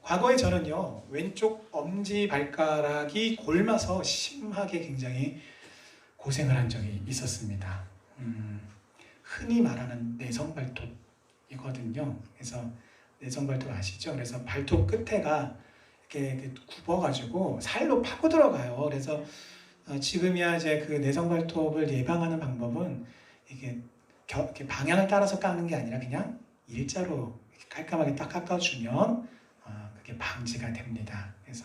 과거에 저는요, 왼쪽 엄지발가락이 골마서 심하게 굉장히 고생을 한 적이 있었습니다. 흔히 말하는 내성발톱이거든요. 그래서 내성발톱 아시죠? 그래서 발톱 끝에가 이렇게 굽어가지고 살로 파고 들어가요. 그래서 지금이야 이제 그 내성발톱을 예방하는 방법은 이게 이렇게 방향을 따라서 깎는 게 아니라 그냥 일자로 깔끔하게 딱 깎아주면 그게 방지가 됩니다. 그래서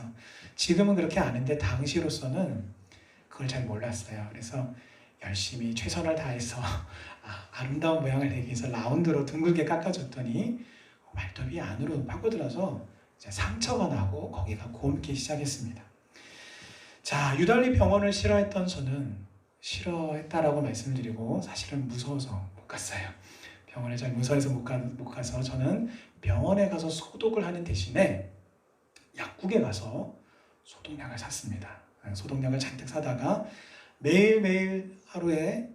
지금은 그렇게 아는데 당시로서는 그걸 잘 몰랐어요. 그래서 열심히 최선을 다해서 아름다운 모양을 내기 위해서 라운드로 둥글게 깎아줬더니 발톱이 안으로 파고들어서 이제 상처가 나고 거기가 곪기 시작했습니다. 자, 유달리 병원을 싫어했던 저는 싫어했다라고 말씀을 드리고 사실은 무서워서 못 갔어요. 병원에 잘 무서워서 못 가서 저는 병원에 가서 소독을 하는 대신에 약국에 가서 소독약을 샀습니다. 소독약을 잔뜩 사다가 매일매일 하루에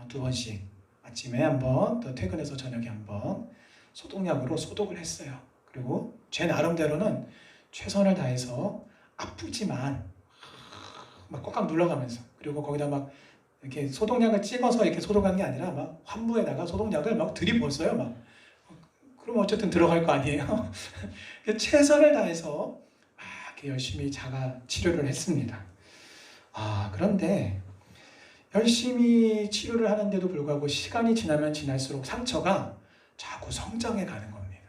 2번씩 아침에 한번 또 퇴근해서 저녁에 한번 소독약으로 소독을 했어요. 그리고 제 나름대로는 최선을 다해서 아프지만 막 꽉꽉 눌러가면서, 그리고 거기다 막 이렇게 소독약을 찍어서 이렇게 소독한 게 아니라 막 환부에다가 소독약을 막 들이부었어요. 막 그럼 어쨌든 들어갈 거 아니에요. 최선을 다해서 이렇게 열심히 자가 치료를 했습니다. 그런데 열심히 치료를 하는데도 불구하고 시간이 지나면 지날수록 상처가 자꾸 성장해 가는 겁니다.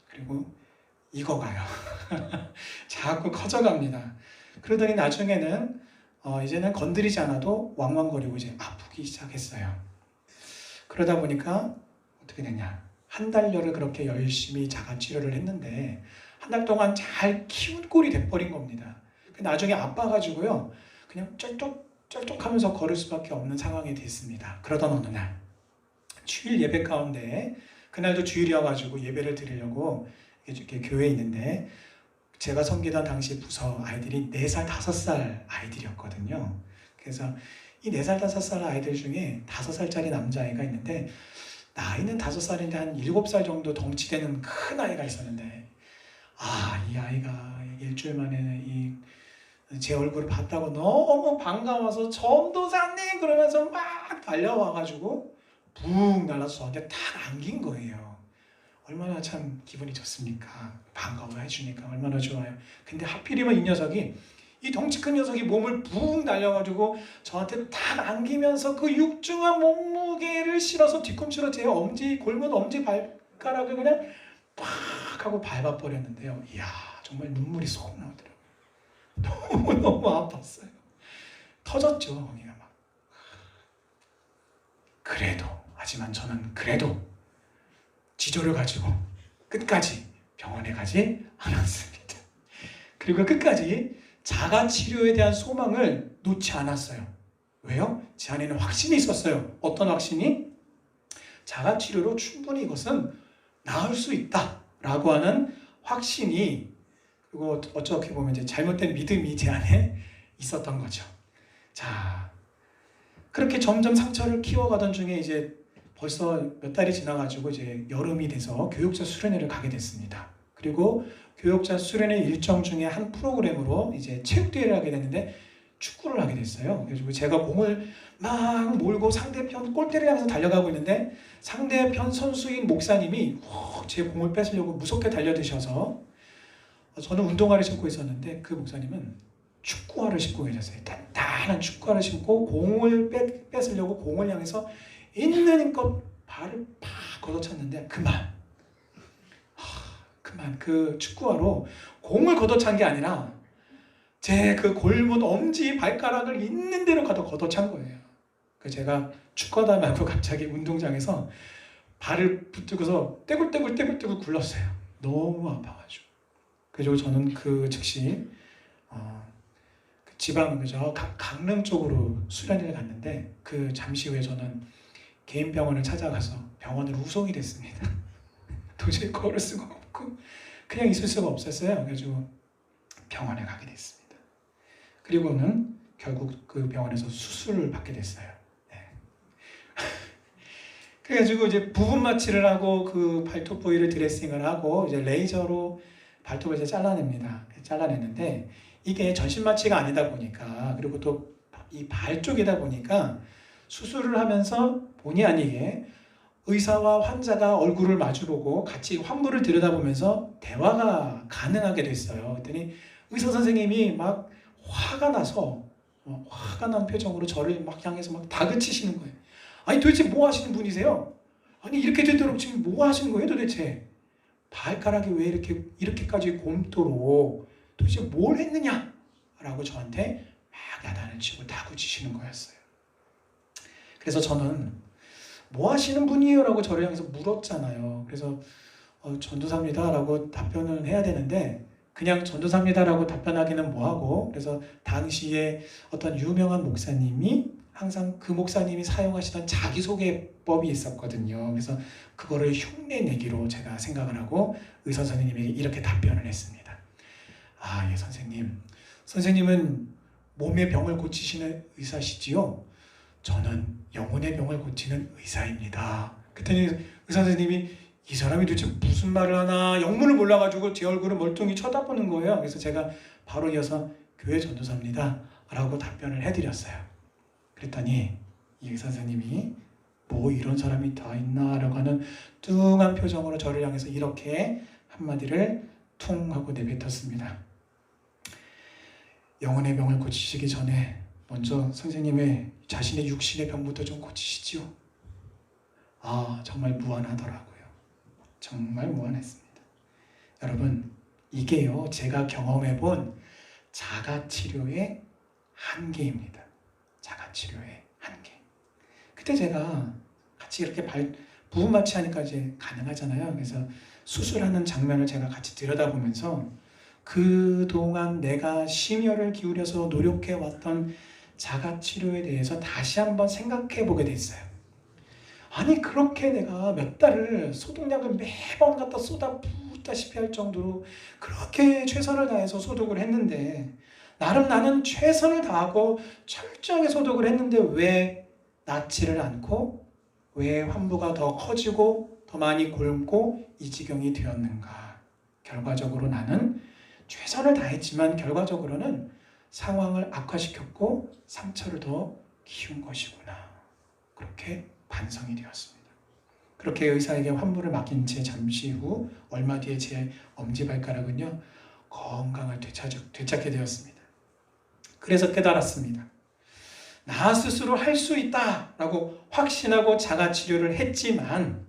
그리고 익어가요. 자꾸 커져갑니다. 그러더니 나중에는 이제는 건드리지 않아도 왕왕거리고 이제 아프기 시작했어요. 그러다 보니까 어떻게 됐냐? 한 달여를 그렇게 열심히 자가 치료를 했는데 한 달 동안 잘 키운 꼴이 돼버린 겁니다. 나중에 아파가지고요, 그냥 쩔뚝쩔뚝하면서 걸을 수밖에 없는 상황이 됐습니다. 그러던 어느 날 주일 예배 가운데, 그날도 주일이어가지고 예배를 드리려고 이렇게 교회에 있는데 제가 섬기던 당시 부서 아이들이 4살, 5살 아이들이었거든요. 그래서 이 4살, 5살 아이들 중에 5살짜리 남자아이가 있는데 나이는 5살인데 한 7살 정도 덩치되는 큰 아이가 있었는데 이 아이가 일주일 만에 제 얼굴을 봤다고 너무 반가워서 전도사님 그러면서 막 달려와가지고 붕 날라서 저한테 탁 안긴 거예요. 얼마나 참 기분이 좋습니까? 반가워해 주니까 얼마나 좋아요. 근데 하필이면 이 덩치 큰 녀석이 몸을 붕 날려가지고 저한테 탁 안기면서 그 육중한 몸무게를 실어서 뒤꿈치로 제 골문 엄지 발가락을 그냥 팍 하고 밟아버렸는데요. 이야, 정말 눈물이 쏙 나오더라고요. 너무너무 아팠어요. 터졌죠, 거기가 막. 하지만 저는 그래도 지조를 가지고 끝까지 병원에 가지 않았습니다. 그리고 끝까지 자가치료에 대한 소망을 놓지 않았어요. 왜요? 제 안에는 확신이 있었어요. 어떤 확신이? 자가치료로 충분히 이것은 나을 수 있다라고 하는 확신이, 그리고 어떻게 보면 이제 잘못된 믿음이 제 안에 있었던 거죠. 자, 그렇게 점점 상처를 키워가던 중에 이제 벌써 몇 달이 지나가지고 이제 여름이 돼서 교육자 수련회를 가게 됐습니다. 그리고 교육자 수련회 일정 중에 한 프로그램으로 이제 체육대회를 하게 됐는데 축구를 하게 됐어요. 그래서 제가 공을 막 몰고 상대편 골대를 향해서 달려가고 있는데 상대편 선수인 목사님이 제 공을 뺏으려고 무섭게 달려드셔서 저는 운동화를 신고 있었는데 그 목사님은 축구화를 신고 계셨어요. 단단한 축구화를 신고 공을 뺏으려고 공을 향해서 있는 힘껏 발을 팍 걷어찼는데 그만 그 축구화로 공을 걷어찬 게 아니라 제 그 골문 엄지 발가락을 있는 대로 걷어찬 거예요. 제가 축구하다 말고 갑자기 운동장에서 발을 붙들고서 떼굴떼굴 굴렀어요. 너무 아파가지고. 그리고 저는 그 즉시 지방 강릉 쪽으로 수련회를 갔는데 그 잠시 후에 저는 개인 병원을 찾아가서 병원으로 후송이 됐습니다. 도저히 걸을 수가 없고 그냥 있을 수가 없었어요. 그래가지고 병원에 가게 됐습니다. 그리고는 결국 그 병원에서 수술을 받게 됐어요. 네. 그래가지고 이제 부분 마취를 하고 그 발톱 부위를 드레싱을 하고 이제 레이저로 발톱을 이제 잘라냅니다. 잘라냈는데 이게 전신 마취가 아니다 보니까, 그리고 또 이 발 쪽이다 보니까 수술을 하면서 본의 아니게 의사와 환자가 얼굴을 마주보고 같이 환부를 들여다보면서 대화가 가능하게 됐어요. 그랬더니 의사 선생님이 막 화가 난 표정으로 저를 막 향해서 막 다그치시는 거예요. 아니 도대체 뭐 하시는 분이세요? 아니 이렇게 되도록 지금 뭐 하시는 거예요 도대체? 발가락이 왜 이렇게까지 곪도록 도대체 뭘 했느냐? 라고 저한테 막 야단을 치고 다그치시는 거였어요. 그래서 저는 뭐 하시는 분이에요? 라고 저를 향해서 물었잖아요. 그래서 전도사입니다 라고 답변을 해야 되는데 그냥 전도사입니다 라고 답변하기는 뭐하고, 그래서 당시에 어떤 유명한 목사님이 항상 그 목사님이 사용하시던 자기소개법이 있었거든요. 그래서 그거를 흉내내기로 제가 생각을 하고 의사 선생님에게 이렇게 답변을 했습니다. 아, 예 선생님. 선생님은 몸의 병을 고치시는 의사시지요? 저는 영혼의 병을 고치는 의사입니다. 그랬더니 의사 선생님이 이 사람이 도대체 무슨 말을 하나 영문을 몰라가지고 제 얼굴을 멀뚱히 쳐다보는 거예요. 그래서 제가 바로 이어서 교회 전도사입니다 라고 답변을 해드렸어요. 그랬더니 이 의사 선생님이 뭐 이런 사람이 다 있나 라고 하는 뚱한 표정으로 저를 향해서 이렇게 한마디를 퉁 하고 내뱉었습니다. 영혼의 병을 고치시기 전에 먼저 선생님의 자신의 육신의 병부터 좀 고치시지요. 아, 정말 무한하더라고요. 정말 무한했습니다. 여러분, 이게요 제가 경험해본 자가치료의 한계입니다. 자가치료의 한계. 그때 제가 같이 이렇게 부분 마취하니까 이제 가능하잖아요. 그래서 수술하는 장면을 제가 같이 들여다보면서 그동안 내가 심혈을 기울여서 노력해왔던 자가치료에 대해서 다시 한번 생각해 보게 됐어요. 아니 그렇게 내가 몇 달을 소독약을 매번 갖다 쏟아붓다시피 할 정도로 그렇게 최선을 다해서 소독을 했는데, 나름 나는 최선을 다하고 철저하게 소독을 했는데 왜 낫지를 않고 왜 환부가 더 커지고 더 많이 곪고 이 지경이 되었는가? 결과적으로 나는 최선을 다했지만 결과적으로는 상황을 악화시켰고 상처를 더 키운 것이구나. 그렇게 반성이 되었습니다. 그렇게 의사에게 환부를 맡긴 채 잠시 후 얼마 뒤에 제 엄지발가락은요 건강을 되찾게 되었습니다. 그래서 깨달았습니다. 나 스스로 할 수 있다라고 확신하고 자가치료를 했지만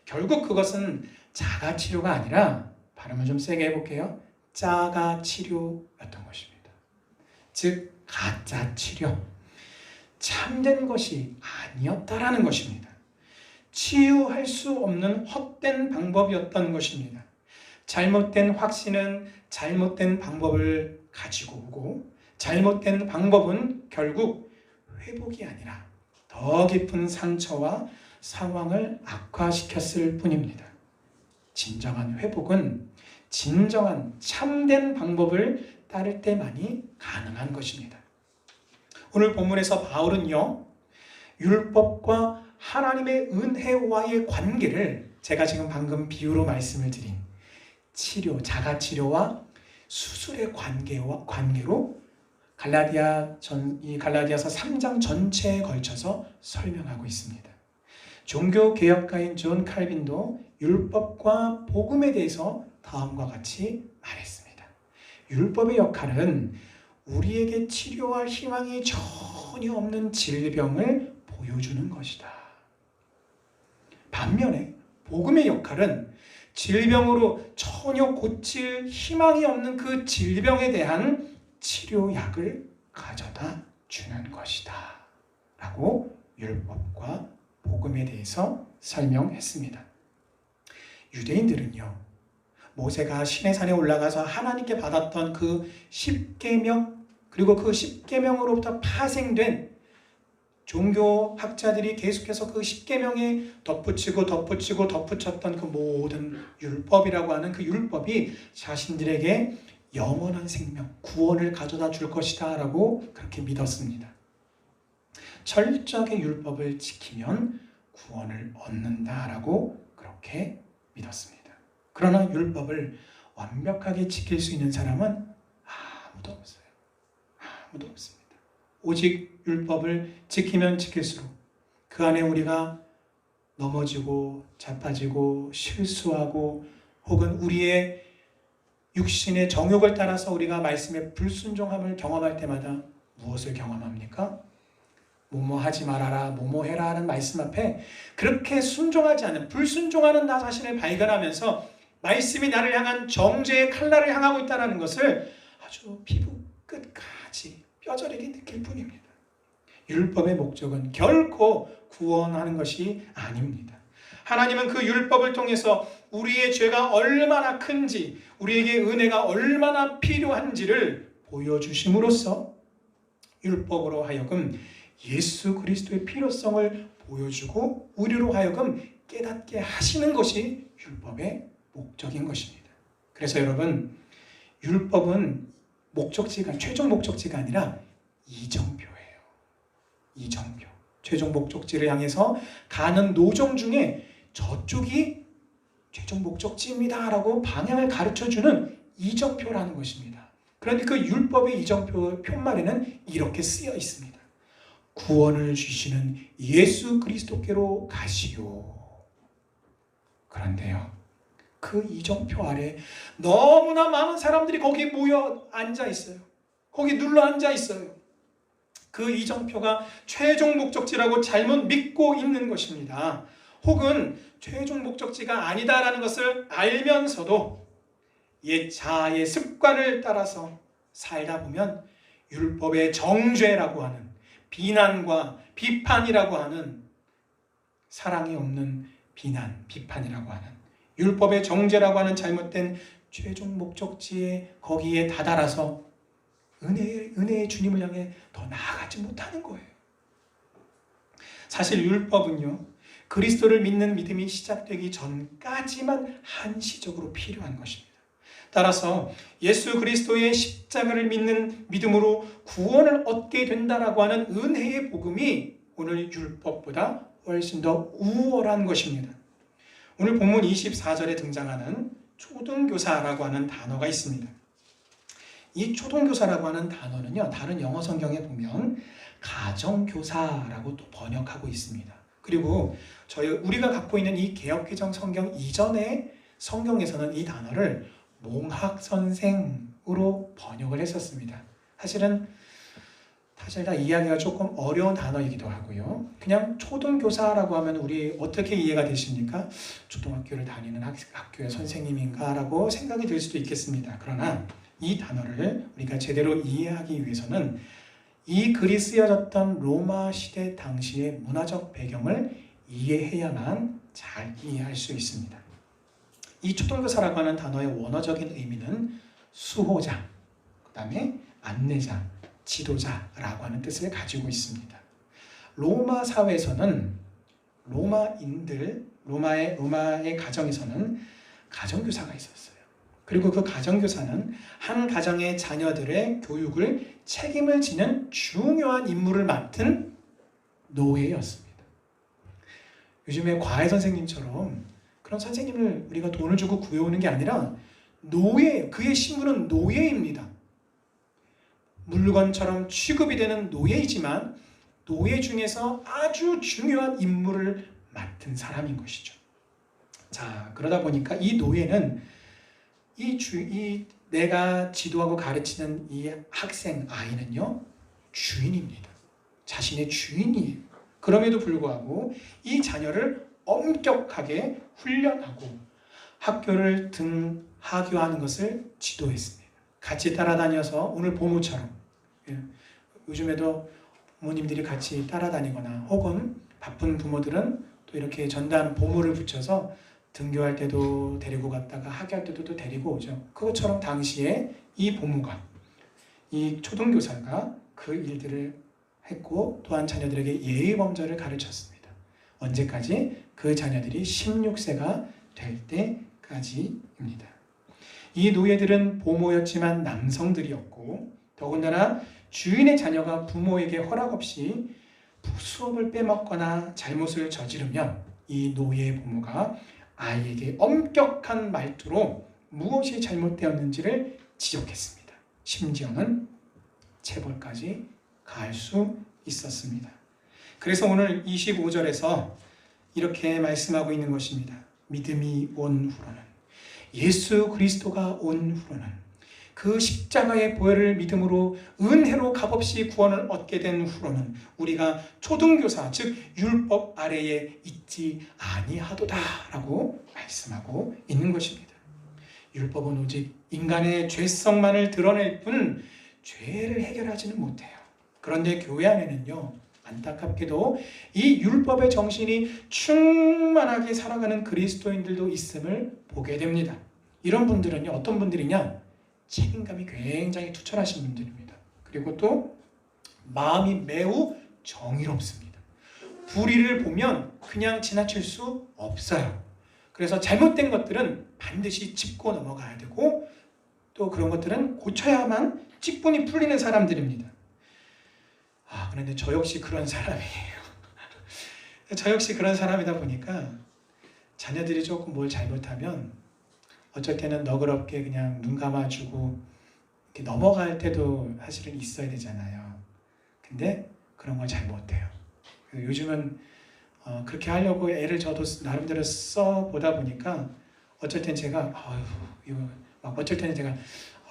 결국 그것은 자가치료가 아니라, 발음을 좀 세게 해볼게요. 짜가치료였던 것입니다. 즉 가짜치료, 참된 것이 아니었다라는 것입니다. 치유할 수 없는 헛된 방법이었던 것입니다. 잘못된 확신은 잘못된 방법을 가지고 오고, 잘못된 방법은 결국 회복이 아니라 더 깊은 상처와 상황을 악화시켰을 뿐입니다. 진정한 회복은 진정한 참된 방법을 따를 때만이 가능한 것입니다. 오늘 본문에서 바울은요, 율법과 하나님의 은혜와의 관계를 제가 지금 방금 비유로 말씀을 드린 치료, 자가치료와 수술의 관계로 갈라디아서 3장 전체에 걸쳐서 설명하고 있습니다. 종교개혁가인 존 칼빈도 율법과 복음에 대해서 다음과 같이 말했습니다. 율법의 역할은 우리에게 치료할 희망이 전혀 없는 질병을 보여주는 것이다. 반면에 복음의 역할은 질병으로 전혀 고칠 희망이 없는 그 질병에 대한 치료약을 가져다 주는 것이다 라고 율법과 복음에 대해서 설명했습니다. 유대인들은요, 모세가 시내산에 올라가서 하나님께 받았던 그 10계명, 그리고 그 10계명으로부터 파생된 종교학자들이 계속해서 그 10계명에 덧붙였던 그 모든 율법이라고 하는 그 율법이 자신들에게 영원한 생명, 구원을 가져다 줄 것이다 라고 그렇게 믿었습니다. 철저하게 율법을 지키면 구원을 얻는다라고 그렇게 믿었습니다. 그러나 율법을 완벽하게 지킬 수 있는 사람은 아무도 없어요. 아무도 없습니다. 오직 율법을 지키면 지킬수록 그 안에 우리가 넘어지고 자빠지고 실수하고 혹은 우리의 육신의 정욕을 따라서 우리가 말씀의 불순종함을 경험할 때마다 무엇을 경험합니까? 뭐뭐 하지 말아라, 뭐뭐 해라 하는 말씀 앞에 그렇게 순종하지 않는, 불순종하는 나 자신을 발견하면서 말씀이 나를 향한 정죄의 칼날을 향하고 있다는 것을 아주 피부 끝까지 뼈저리게 느낄 뿐입니다. 율법의 목적은 결코 구원하는 것이 아닙니다. 하나님은 그 율법을 통해서 우리의 죄가 얼마나 큰지, 우리에게 은혜가 얼마나 필요한지를 보여주심으로써 율법으로 하여금 예수 그리스도의 필요성을 보여주고 우리로 하여금 깨닫게 하시는 것이 율법의 목적인 것입니다. 그래서 여러분, 율법은 목적지가, 최종 목적지가 아니라 이정표예요. 이정표. 최종 목적지를 향해서 가는 노정 중에 저쪽이 최종 목적지입니다 라고 방향을 가르쳐주는 이정표라는 것입니다. 그런데 그 율법의 이정표 표말에는 이렇게 쓰여 있습니다. 구원을 주시는 예수 그리스도께로 가시오. 그런데요, 그 이정표 아래 너무나 많은 사람들이 거기에 모여 앉아 있어요. 거기 눌러 앉아 있어요. 그 이정표가 최종 목적지라고 잘못 믿고 있는 것입니다. 혹은 최종 목적지가 아니다라는 것을 알면서도 옛 자아의 습관을 따라서 살다 보면 율법의 정죄라고 하는, 비난과 비판이라고 하는, 사랑이 없는 비난, 비판이라고 하는, 율법의 정죄라고 하는 잘못된 최종 목적지에 거기에 다다라서 은혜의 주님을 향해 더 나아가지 못하는 거예요. 사실 율법은요, 그리스도를 믿는 믿음이 시작되기 전까지만 한시적으로 필요한 것입니다. 따라서 예수 그리스도의 십자가를 믿는 믿음으로 구원을 얻게 된다라고 하는 은혜의 복음이 오늘 율법보다 훨씬 더 우월한 것입니다. 오늘 본문 24절에 등장하는 초등교사라고 하는 단어가 있습니다. 이 초등교사라고 하는 단어는요, 다른 영어 성경에 보면 가정교사라고 또 번역하고 있습니다. 그리고 우리가 갖고 있는 이 개역개정 성경 이전의 성경에서는 이 단어를 몽학선생으로 번역을 했었습니다. 사실 다 이해하기가 조금 어려운 단어이기도 하고요. 그냥 초등교사라고 하면 우리 어떻게 이해가 되십니까? 초등학교를 다니는 학교의 선생님인가 라고 생각이 들 수도 있겠습니다. 그러나 이 단어를 우리가 제대로 이해하기 위해서는 이 글이 쓰여졌던 로마 시대 당시의 문화적 배경을 이해해야만 잘 이해할 수 있습니다. 이 초등교사라고 하는 단어의 원어적인 의미는 수호자, 그 다음에 안내자, 지도자라고 하는 뜻을 가지고 있습니다. 로마 사회에서는 로마의 가정에서는 가정교사가 있었어요. 그리고 그 가정교사는 한 가정의 자녀들의 교육을 책임을 지는 중요한 임무를 맡은 노예였습니다. 요즘에 과외 선생님처럼 그런 선생님을 우리가 돈을 주고 구해오는 게 아니라 그의 신분은 노예입니다. 물건처럼 취급이 되는 노예이지만 노예 중에서 아주 중요한 임무를 맡은 사람인 것이죠. 자, 그러다 보니까 이 노예는 내가 지도하고 가르치는 이 학생 아이는요, 주인입니다. 자신의 주인이에요. 그럼에도 불구하고 이 자녀를 엄격하게 훈련하고 학교를 하교하는 것을 지도했습니다. 같이 따라다녀서 오늘 보모처럼, 요즘에도 부모님들이 같이 따라다니거나 혹은 바쁜 부모들은 또 이렇게 전담 보모를 붙여서 등교할 때도 데리고 갔다가 학교할 때도 또 데리고 오죠. 그것처럼 당시에 이 보모가, 이 초등교사가 그 일들을 했고 또한 자녀들에게 예의범절을 가르쳤습니다. 언제까지? 그 자녀들이 16세가 될 때까지입니다. 이 노예들은 보모였지만 남성들이었고 더군다나 주인의 자녀가 부모에게 허락 없이 수업을 빼먹거나 잘못을 저지르면 이 노예 부모가 아이에게 엄격한 말투로 무엇이 잘못되었는지를 지적했습니다. 심지어는 체벌까지 가할 수 있었습니다. 그래서 오늘 25절에서 이렇게 말씀하고 있는 것입니다. 믿음이 온 후로는, 예수 그리스도가 온 후로는, 그 십자가의 보혈을 믿음으로 은혜로 값없이 구원을 얻게 된 후로는 우리가 초등교사 즉 율법 아래에 있지 아니하도다 라고 말씀하고 있는 것입니다. 율법은 오직 인간의 죄성만을 드러낼 뿐 죄를 해결하지는 못해요. 그런데 교회 안에는요, 안타깝게도 이 율법의 정신이 충만하게 살아가는 그리스도인들도 있음을 보게 됩니다. 이런 분들은요, 어떤 분들이냐? 책임감이 굉장히 투철하신 분들입니다. 그리고 또 마음이 매우 정의롭습니다. 불의를 보면 그냥 지나칠 수 없어요. 그래서 잘못된 것들은 반드시 짚고 넘어가야 되고 또 그런 것들은 고쳐야만 직분이 풀리는 사람들입니다. 그런데 저 역시 그런 사람이에요. 저 역시 그런 사람이다 보니까 자녀들이 조금 뭘 잘못하면 어쩔 때는 너그럽게 그냥 눈 감아주고 이렇게 넘어갈 때도 사실은 있어야 되잖아요. 근데 그런 걸 잘 못해요. 요즘은 그렇게 하려고 애를 저도 나름대로 써보다 보니까 어쩔 땐 제가 어쩔 때는 제가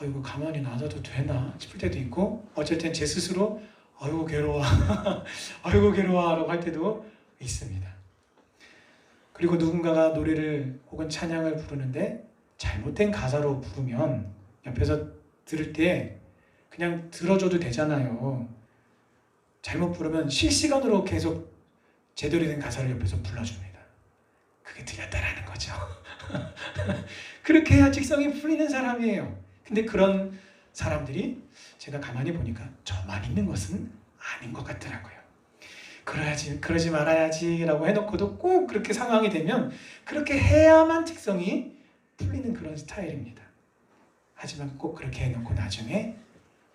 이거 가만히 놔둬도 되나 싶을 때도 있고, 어쩔 땐 제 스스로 아이고 괴로워 아이고 괴로워 할 때도 있습니다. 그리고 누군가가 노래를 혹은 찬양을 부르는데 잘못된 가사로 부르면 옆에서 들을 때 그냥 들어줘도 되잖아요. 잘못 부르면 실시간으로 계속 제대로 된 가사를 옆에서 불러줍니다. 그게 들렸다라는 거죠. 그렇게 해야 직성이 풀리는 사람이에요. 근데 그런 사람들이 제가 가만히 보니까 저만 있는 것은 아닌 것 같더라고요. 그러지 말아야지라고 해놓고도 꼭 그렇게 상황이 되면 그렇게 해야만 직성이 풀리는 그런 스타일입니다. 하지만 꼭 그렇게 해놓고 나중에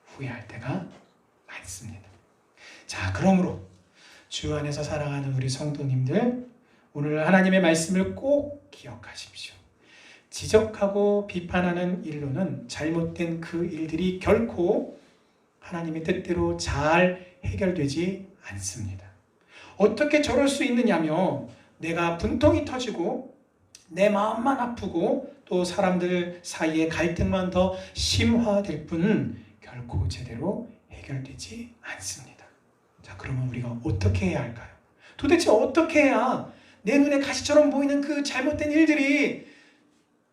후회할 때가 많습니다. 자, 그러므로 주 안에서 사랑하는 우리 성도님들, 오늘 하나님의 말씀을 꼭 기억하십시오. 지적하고 비판하는 일로는 잘못된 그 일들이 결코 하나님의 뜻대로 잘 해결되지 않습니다. 어떻게 저럴 수 있느냐며 내가 분통이 터지고 내 마음만 아프고 또 사람들 사이의 갈등만 더 심화될 뿐 결코 제대로 해결되지 않습니다. 자, 그러면 우리가 어떻게 해야 할까요? 도대체 어떻게 해야 내 눈에 가시처럼 보이는 그 잘못된 일들이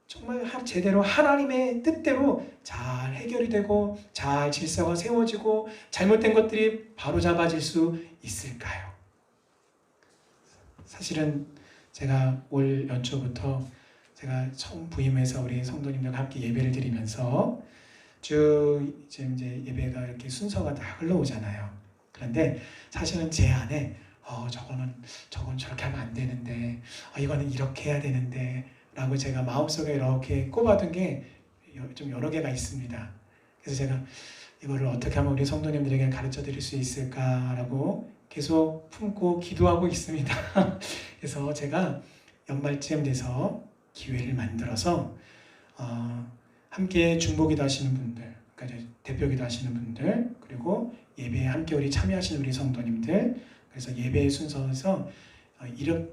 정말 제대로 하나님의 뜻대로 잘 해결이 되고 잘 질서가 세워지고 잘못된 것들이 바로잡아질 수 있을까요? 사실은 제가 올 연초부터 제가 처음 부임해서 우리 성도님들과 함께 예배를 드리면서 쭉 이제 예배가 이렇게 순서가 다 흘러오잖아요. 그런데 사실은 제 안에 저건 저렇게 하면 안 되는데 이거는 이렇게 해야 되는데 라고 제가 마음속에 이렇게 꼽아둔 게 좀 여러 개가 있습니다. 그래서 제가 이거를 어떻게 하면 우리 성도님들에게 가르쳐 드릴 수 있을까라고 계속 품고 기도하고 있습니다. 그래서 제가 연말쯤 돼서 기회를 만들어서 함께 중보기도 하시는 분들, 그러니까 대표기도 하시는 분들, 그리고 예배에 함께 우리 참여하시는 우리 성도님들, 그래서 예배의 순서에서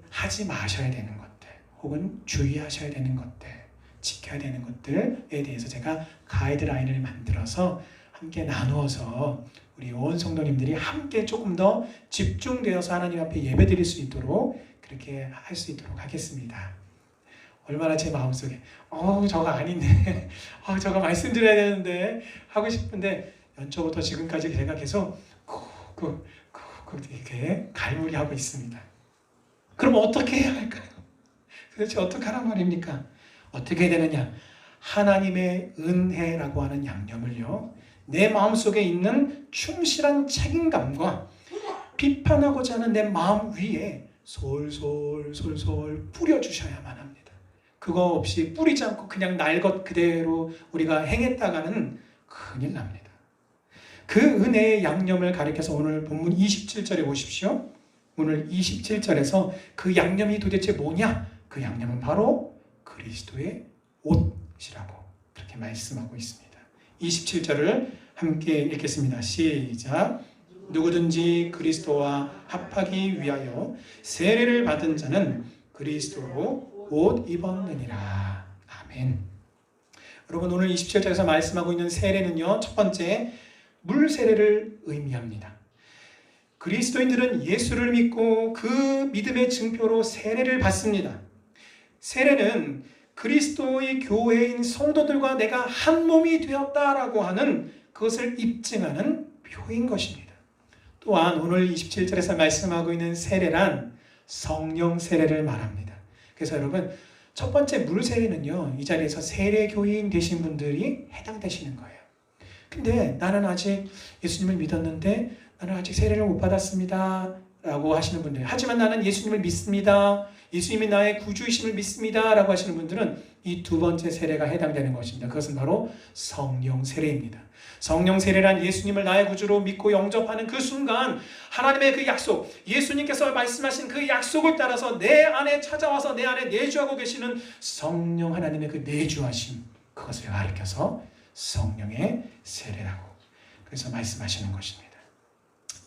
하지 마셔야 되는 것들, 혹은 주의하셔야 되는 것들, 지켜야 되는 것들에 대해서 제가 가이드라인을 만들어서 함께 나누어서 우리 온 성도님들이 함께 조금 더 집중되어서 하나님 앞에 예배드릴 수 있도록 그렇게 할 수 있도록 하겠습니다. 얼마나 제 마음속에 저거 아닌데 저거 말씀드려야 되는데 하고 싶은데 연초부터 지금까지 제가 계속 이렇게 갈무리하고 있습니다. 그럼 어떻게 해야 할까요? 도대체 어떻게 하란 말입니까? 어떻게 되느냐? 하나님의 은혜라고 하는 양념을요, 내 마음속에 있는 충실한 책임감과 비판하고자 하는 내 마음 위에 솔솔 뿌려주셔야만 합니다. 그거 없이 뿌리지 않고 그냥 날 것 그대로 우리가 행했다가는 큰일 납니다. 그 은혜의 양념을 가리켜서 오늘 본문 27절에 보십시오. 오늘 27절에서 그 양념이 도대체 뭐냐? 그 양념은 바로 그리스도의 옷이라고 그렇게 말씀하고 있습니다. 27절을 함께 읽겠습니다. 시작. 누구든지 그리스도와 합하기 위하여 세례를 받은 자는 그리스도로 옷 입었느니라. 아멘. 여러분, 오늘 27절에서 말씀하고 있는 세례는요, 첫 번째 물 세례를 의미합니다. 그리스도인들은 예수를 믿고 그 믿음의 증표로 세례를 받습니다. 세례는 그리스도의 교회인 성도들과 내가 한 몸이 되었다라고 하는 그것을 입증하는 표인 것입니다. 또한 오늘 27절에서 말씀하고 있는 세례란 성령 세례를 말합니다. 그래서 여러분, 첫 번째 물 세례는요, 이 자리에서 세례 교인 되신 분들이 해당되시는 거예요. 근데 나는 아직 예수님을 믿었는데 나는 아직 세례를 못 받았습니다 라고 하시는 분들, 하지만 나는 예수님을 믿습니다, 예수님이 나의 구주이심을 믿습니다 라고 하시는 분들은 이 두 번째 세례가 해당되는 것입니다. 그것은 바로 성령 세례입니다. 성령 세례란 예수님을 나의 구주로 믿고 영접하는 그 순간 하나님의 그 약속, 예수님께서 말씀하신 그 약속을 따라서 내 안에 찾아와서 내 안에 내주하고 계시는 성령 하나님의 그 내주하심, 그것을 가리켜서 성령의 세례라고 그래서 말씀하시는 것입니다.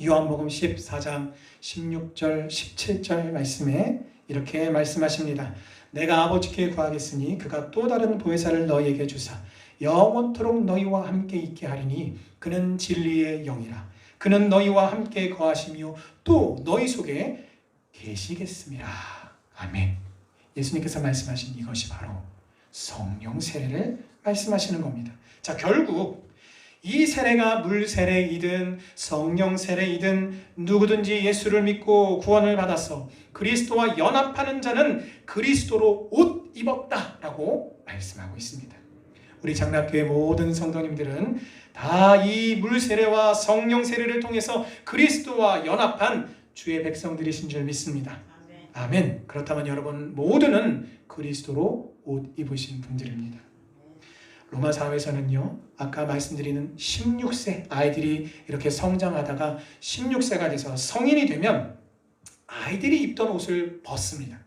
요한복음 14장 16절 17절 말씀에 이렇게 말씀하십니다. 내가 아버지께 구하겠으니 그가 또 다른 보혜사를 너희에게 주사 영원토록 너희와 함께 있게 하리니 그는 진리의 영이라. 그는 너희와 함께 거하시며 또 너희 속에 계시겠습니다. 아멘. 예수님께서 말씀하신 이것이 바로 성령 세례를 말씀하시는 겁니다. 자, 결국 이 세례가 물 세례이든 성령 세례이든 누구든지 예수를 믿고 구원을 받아서 그리스도와 연합하는 자는 그리스도로 옷 입었다라고 말씀하고 있습니다. 우리 장락교회 모든 성도님들은 다 이 물 세례와 성령 세례를 통해서 그리스도와 연합한 주의 백성들이신 줄 믿습니다. 아멘. 그렇다면 여러분 모두는 그리스도로 옷 입으신 분들입니다. 로마 사회에서는요, 아까 말씀드리는 16세 아이들이 이렇게 성장하다가 16세가 돼서 성인이 되면 아이들이 입던 옷을 벗습니다.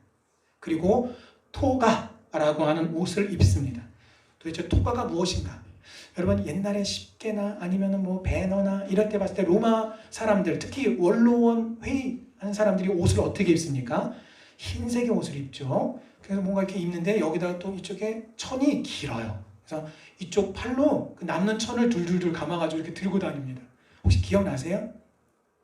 그리고 토가라고 하는 옷을 입습니다. 도대체 토가가 무엇인가? 여러분, 옛날에 십계나 아니면 뭐 배너나 이럴 때 봤을 때 로마 사람들, 특히 원로원 회의하는 사람들이 옷을 어떻게 입습니까? 흰색의 옷을 입죠. 그래서 뭔가 이렇게 입는데 여기다가 또 이쪽에 천이 길어요. 그래서 이쪽 팔로 그 남는 천을 둘둘둘 감아가지고 이렇게 들고 다닙니다. 혹시 기억나세요?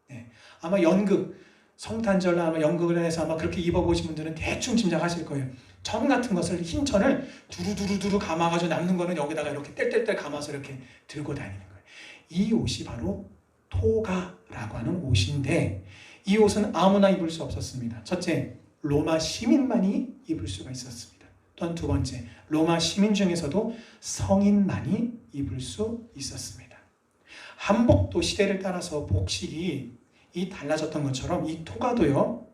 네. 아마 연극, 성탄절 아마 연극을 해서 아마 그렇게 입어보신 분들은 대충 짐작하실 거예요. 천 같은 것을, 흰 천을 두루두루두루 감아가지고 남는 거는 여기다가 이렇게 뗄뗄뗄 감아서 이렇게 들고 다니는 거예요. 이 옷이 바로 토가라고 하는 옷인데 이 옷은 아무나 입을 수 없었습니다. 첫째, 로마 시민만이 입을 수가 있었습니다. 또한 두 번째, 로마 시민 중에서도 성인만이 입을 수 있었습니다. 한복도 시대를 따라서 복식이 달라졌던 것처럼 이 토가도요,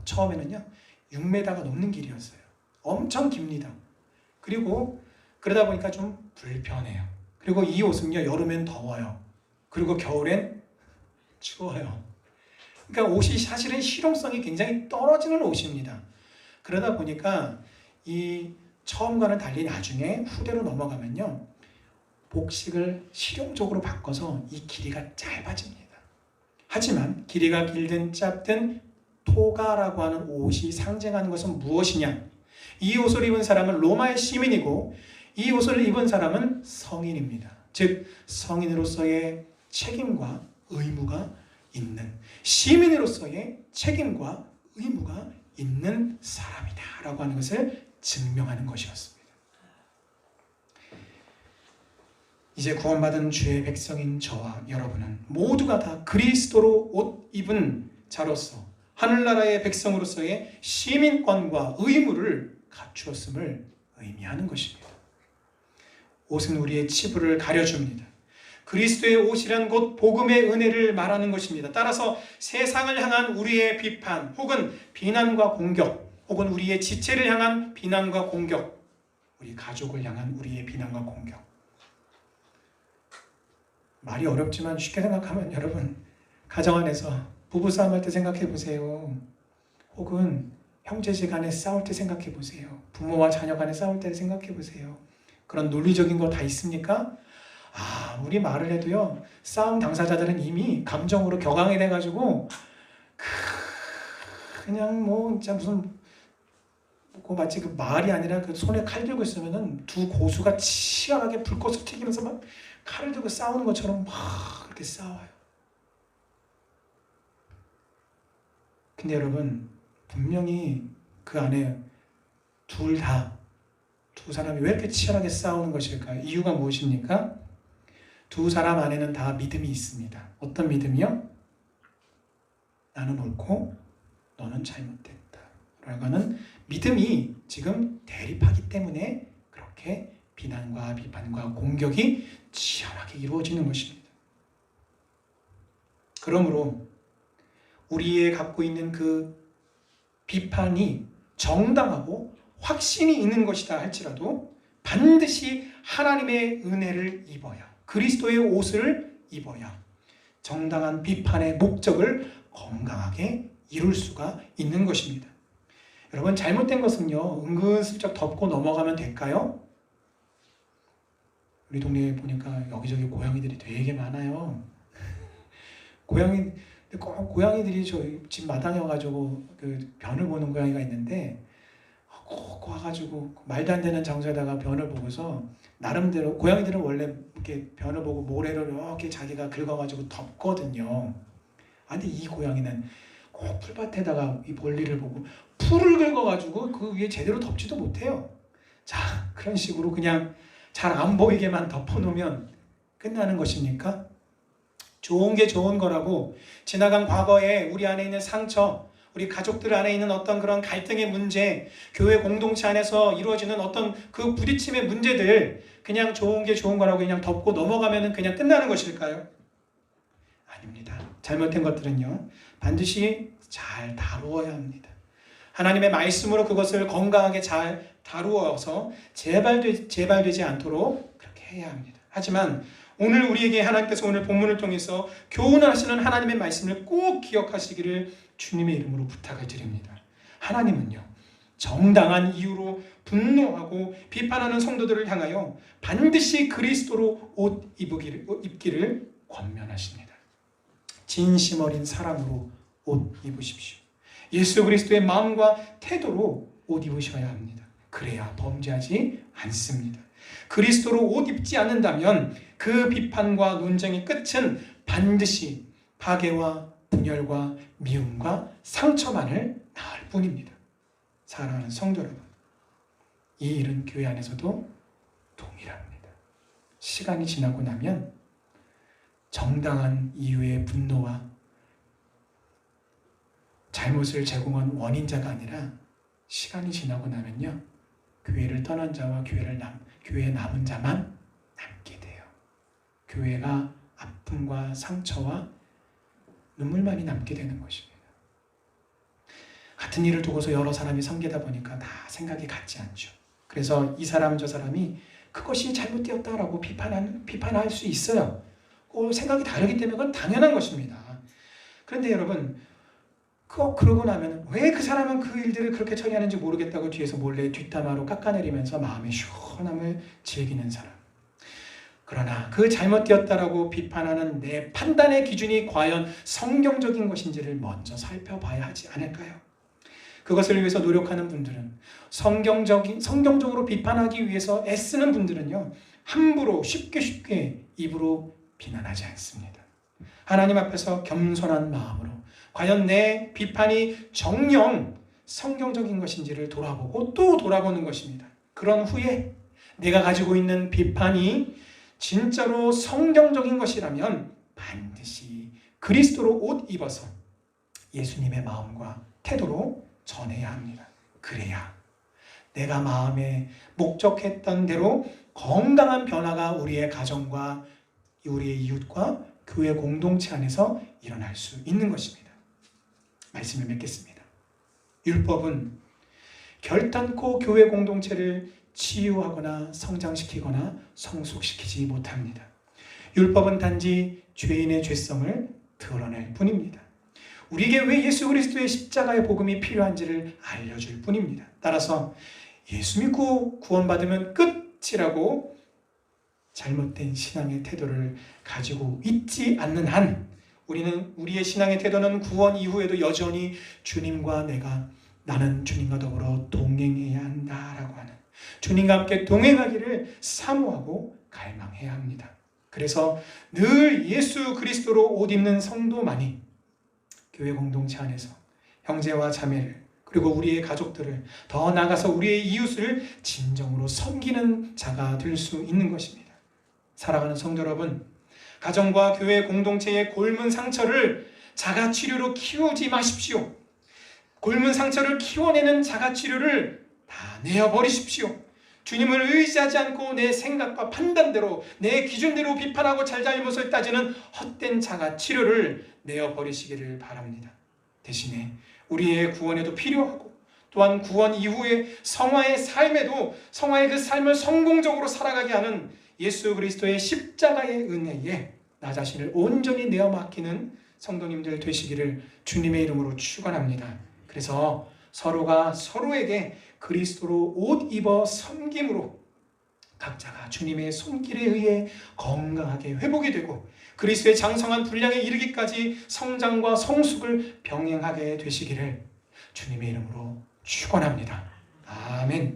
처음에는요 6m가 넘는 길이었어요. 엄청 깁니다. 그리고 그러다 보니까 좀 불편해요. 그리고 이 옷은요, 여름엔 더워요. 그리고 겨울엔 추워요. 그러니까 옷이 사실은 실용성이 굉장히 떨어지는 옷입니다. 그러다 보니까 이 처음과는 달리 나중에 후대로 넘어가면요, 복식을 실용적으로 바꿔서 이 길이가 짧아집니다. 하지만 길이가 길든 짧든 토가라고 하는 옷이 상징하는 것은 무엇이냐? 이 옷을 입은 사람은 로마의 시민이고 이 옷을 입은 사람은 성인입니다. 즉 성인으로서의 책임과 의무가 있는, 시민으로서의 책임과 의무가 있는 사람이다라고 하는 것을 증명하는 것이었습니다. 이제 구원받은 주의 백성인 저와 여러분은 모두가 다 그리스도로 옷 입은 자로서 하늘나라의 백성으로서의 시민권과 의무를 갖추었음을 의미하는 것입니다. 옷은 우리의 치부를 가려줍니다. 그리스도의 옷이란 곧 복음의 은혜를 말하는 것입니다. 따라서 세상을 향한 우리의 비판 혹은 비난과 공격, 혹은 우리의 지체를 향한 비난과 공격, 우리 가족을 향한 우리의 비난과 공격. 말이 어렵지만 쉽게 생각하면 여러분, 가정 안에서 부부싸움 할 때 생각해 보세요. 혹은 형제지간에 싸울 때 생각해 보세요. 부모와 자녀 간에 싸울 때 생각해 보세요. 그런 논리적인 거 다 있습니까? 아무리 말을 해도요, 싸움 당사자들은 이미 감정으로 격앙이 돼가지고 그냥 뭐 진짜 무슨 마치 그 말이 아니라 그 손에 칼 들고 있으면은 두 고수가 치열하게 불꽃을 튀기면서 막 칼을 들고 싸우는 것처럼 막 이렇게 싸워요. 근데 여러분, 분명히 그 안에 두 사람이 왜 이렇게 치열하게 싸우는 것일까요? 이유가 무엇입니까? 두 사람 안에는 다 믿음이 있습니다. 어떤 믿음이요? 나는 옳고 너는 잘못됐다 라고 하는 믿음이 지금 대립하기 때문에 그렇게 비난과 비판과 공격이 치열하게 이루어지는 것입니다. 그러므로 우리의 갖고 있는 그 비판이 정당하고 확신이 있는 것이다 할지라도 반드시 하나님의 은혜를 입어야, 그리스도의 옷을 입어야 정당한 비판의 목적을 건강하게 이룰 수가 있는 것입니다. 여러분, 잘못된 것은요, 은근슬쩍 덮고 넘어가면 될까요? 우리 동네에 보니까 여기저기 고양이들이 되게 많아요. 고양이들이 저희 집 마당에 와가지고 그 변을 보는 고양이가 있는데, 꼭 와가지고 말도 안 되는 장소에다가 변을 보고서 나름대로, 고양이들은 원래 이렇게 변을 보고 모래를 이렇게 자기가 긁어가지고 덮거든요. 근데 이 고양이는 꼭 풀밭에다가 이 볼일을 보고 풀을 긁어가지고 그 위에 제대로 덮지도 못해요. 자, 그런 식으로 그냥 잘 안 보이게만 덮어놓으면 끝나는 것입니까? 좋은 게 좋은 거라고 지나간 과거에 우리 안에 있는 상처, 우리 가족들 안에 있는 어떤 그런 갈등의 문제, 교회 공동체 안에서 이루어지는 어떤 그 부딪힘의 문제들, 그냥 좋은 게 좋은 거라고 그냥 덮고 넘어가면 그냥 끝나는 것일까요? 아닙니다. 잘못된 것들은요, 반드시 잘 다루어야 합니다. 하나님의 말씀으로 그것을 건강하게 잘 다루어서 재발되지 않도록 그렇게 해야 합니다. 하지만 오늘 우리에게 하나님께서 오늘 본문을 통해서 교훈을 하시는 하나님의 말씀을 꼭 기억하시기를 주님의 이름으로 부탁을 드립니다. 하나님은요, 정당한 이유로 분노하고 비판하는 성도들을 향하여 반드시 그리스도로 옷 입기를 권면하십니다. 진심 어린 사랑으로 옷 입으십시오. 예수 그리스도의 마음과 태도로 옷 입으셔야 합니다. 그래야 범죄하지 않습니다. 그리스도로 옷 입지 않는다면 그 비판과 논쟁의 끝은 반드시 파괴와 분열과 미움과 상처만을 낳을 뿐입니다. 사랑하는 성도 여러분, 이 일은 교회 안에서도 동일합니다. 시간이 지나고 나면 정당한 이유의 분노와 잘못을 제공한 원인자가 아니라 시간이 지나고 나면요, 교회를 떠난 자와 교회에 남은 자만 남게 돼요. 교회가 아픔과 상처와 눈물만이 남게 되는 것입니다. 같은 일을 두고서 여러 사람이 섬기다 보니까 다 생각이 같지 않죠. 그래서 이 사람 저 사람이 그것이 잘못되었다라고 비판할 수 있어요. 생각이 다르기 때문에 그건 당연한 것입니다. 그런데 여러분, 그러고 나면 왜 그 사람은 그 일들을 그렇게 처리하는지 모르겠다고 뒤에서 몰래 뒷담화로 깎아내리면서 마음의 시원함을 즐기는 사람. 그러나 그 잘못되었다라고 비판하는 내 판단의 기준이 과연 성경적인 것인지를 먼저 살펴봐야 하지 않을까요? 그것을 위해서 노력하는 분들은, 성경적으로 비판하기 위해서 애쓰는 분들은요, 함부로 쉽게 입으로 비난하지 않습니다. 하나님 앞에서 겸손한 마음으로 과연 내 비판이 정녕 성경적인 것인지를 돌아보고 또 돌아보는 것입니다. 그런 후에 내가 가지고 있는 비판이 진짜로 성경적인 것이라면 반드시 그리스도로 옷 입어서 예수님의 마음과 태도로 전해야 합니다. 그래야 내가 마음에 목적했던 대로 건강한 변화가 우리의 가정과 우리의 이웃과 교회 공동체 안에서 일어날 수 있는 것입니다. 말씀을 맺겠습니다. 율법은 결단코 교회 공동체를 치유하거나 성장시키거나 성숙시키지 못합니다. 율법은 단지 죄인의 죄성을 드러낼 뿐입니다. 우리에게 왜 예수 그리스도의 십자가의 복음이 필요한지를 알려줄 뿐입니다. 따라서 예수 믿고 구원받으면 끝이라고 잘못된 신앙의 태도를 가지고 있지 않는 한 우리의 신앙의 태도는 구원 이후에도 여전히 주님과 나는 주님과 더불어 동행해야 한다라고 하는, 주님과 함께 동행하기를 사모하고 갈망해야 합니다. 그래서 늘 예수 그리스도로 옷 입는 성도만이 교회 공동체 안에서 형제와 자매를, 그리고 우리의 가족들을, 더 나아가서 우리의 이웃을 진정으로 섬기는 자가 될 수 있는 것입니다. 사랑하는 성도 여러분, 가정과 교회 공동체의 골문 상처를 자가치료로 키우지 마십시오. 골문 상처를 키워내는 자가치료를 다 내어버리십시오. 주님을 의지하지 않고 내 생각과 판단대로, 내 기준대로 비판하고 잘잘못을 따지는 헛된 자가치료를 내어버리시기를 바랍니다. 대신에 우리의 구원에도 필요하고, 또한 구원 이후의 성화의 삶에도 성화의 그 삶을 성공적으로 살아가게 하는 예수 그리스도의 십자가의 은혜에 나 자신을 온전히 내어 맡기는 성도님들 되시기를 주님의 이름으로 축원합니다. 그래서 서로가 서로에게 그리스도로 옷 입어 섬김으로 각자가 주님의 손길에 의해 건강하게 회복이 되고 그리스도의 장성한 분량에 이르기까지 성장과 성숙을 병행하게 되시기를 주님의 이름으로 축원합니다. 아멘.